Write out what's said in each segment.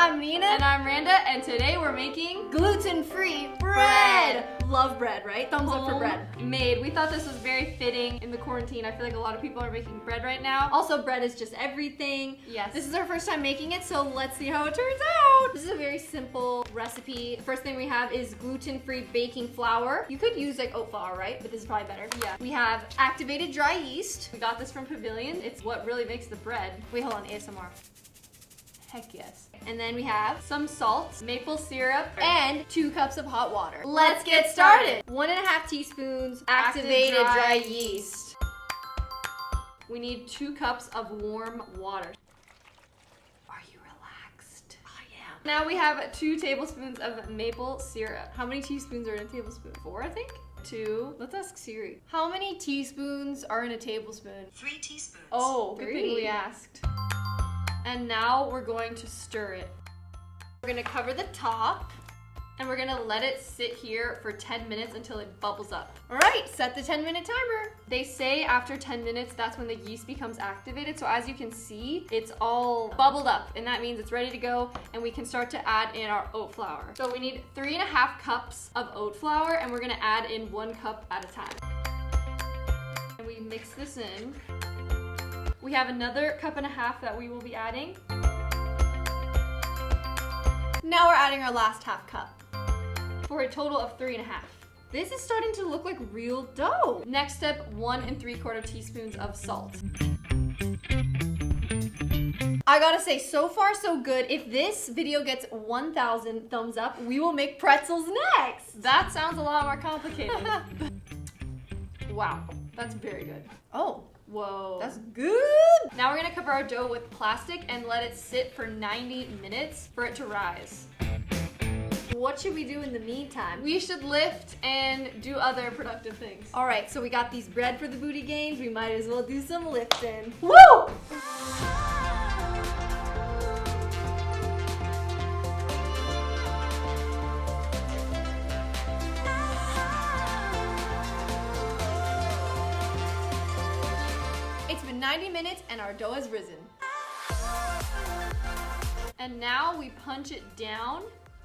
I'm Nina. And I'm Randa, and today we're making gluten-free bread. Love bread, right? Thumbs up for bread. Made. We thought this was very fitting in the quarantine. I feel like a lot of people are making bread right now. Also, bread is just everything. Yes. This is our first time making it, so let's see how it turns out. This is a very simple recipe. First thing we have is gluten-free baking flour. You could use like oat flour, right? But this is probably better. Yeah. We have activated dry yeast. We got this from Pavilion. It's what really makes the bread. Wait, hold on, ASMR. Heck yes. And then we have Some salt, maple syrup, and 2 cups of hot water. Let's get started. 1.5 teaspoons activated dry yeast. We need 2 cups of warm water. Are you relaxed? I am. Now we have 2 tablespoons of maple syrup. How many teaspoons are in a tablespoon? 4, I think? 2. Let's ask Siri. How many teaspoons are in a tablespoon? 3 teaspoons. Oh, good 3. thing we asked. And now we're going to stir it. We're gonna cover the top. And we're gonna let it sit here for 10 minutes until it bubbles up. All right, set the 10-minute timer. They say after 10 minutes, that's when the yeast becomes activated. So as you can see, it's all bubbled up, and that means it's ready to go, and we can start to add in our oat flour. So we need 3.5 cups of oat flour, and we're gonna add in 1 cup at a time. And we mix this in. We have another 1.5 cups that we will be adding. Now we're adding our last 1/2 cup. For a total of 3.5. This is starting to look like real dough. Next step, 1 3/4 teaspoons of salt. I gotta say, so far so good. If this video gets 1,000 thumbs up, we will make pretzels next. That sounds a lot more complicated. Wow, that's very good. Oh, Whoa. that's good. Now we're gonna cover our dough with plastic and let it sit for 90 minutes for it to rise. What should we do in the meantime? We should lift and do other productive things. All right, so we got these bread for the booty gains. We might as well do some lifting. Woo! It's been 90 minutes and our dough has risen. And now we punch it down.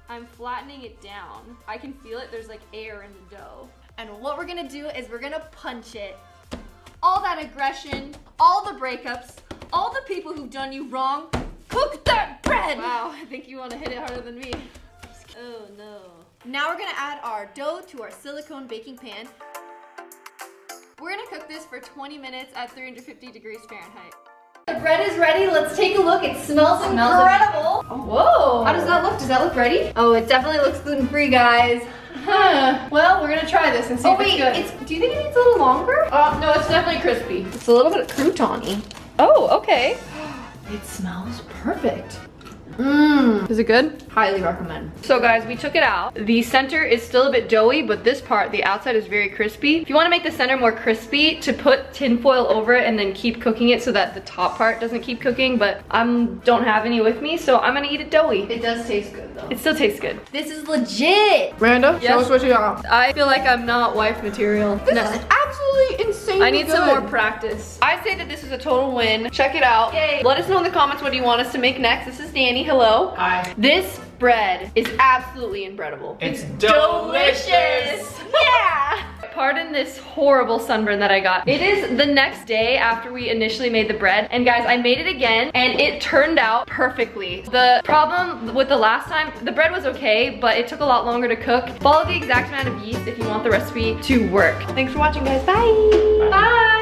I'm flattening it down. I can feel it, there's like air in the dough. And what we're gonna do is we're gonna punch it. All that aggression, all the breakups, all the people who've done you wrong, cook that bread! Wow, I think you want to hit it harder than me. Oh no. Now we're gonna add our dough to our silicone baking pan. We're gonna cook this for 20 minutes at 350 degrees Fahrenheit. The bread is ready. Let's take a look. It smells incredible. Whoa! How does that look? Does that look ready? Oh, it definitely looks gluten-free, guys. Huh. Well, we're gonna try this and see if it's good. Do you think it needs a little longer? No, it's definitely crispy. It's a little bit crouton-y. Oh, okay. It smells perfect. Is it good? Highly recommend. So guys, we took it out. The center is still a bit doughy, but this part, the outside is very crispy. If you want to make the center more crispy, to put tin foil over it and then keep cooking it so that the top part doesn't keep cooking, but I don't have any with me, so I'm gonna eat it doughy. It does taste good though. It still tastes good. This is legit. Randa, Yes? show us what you got. I feel like I'm not wife material. This is absolutely insane. I need some more practice. I say that this is a total win. Check it out. Yay. Let us know in the comments what you want us to make next. This is Danny. Hello. Hi. This bread is absolutely incredible. It's delicious. Yeah. Pardon this horrible sunburn that I got. It is the next day after we initially made the bread. And guys, I made it again and it turned out perfectly. The problem with the last time, the bread was okay, but it took a lot longer to cook. Follow the exact amount of yeast if you want the recipe to work. Thanks for watching, guys. Bye. Bye.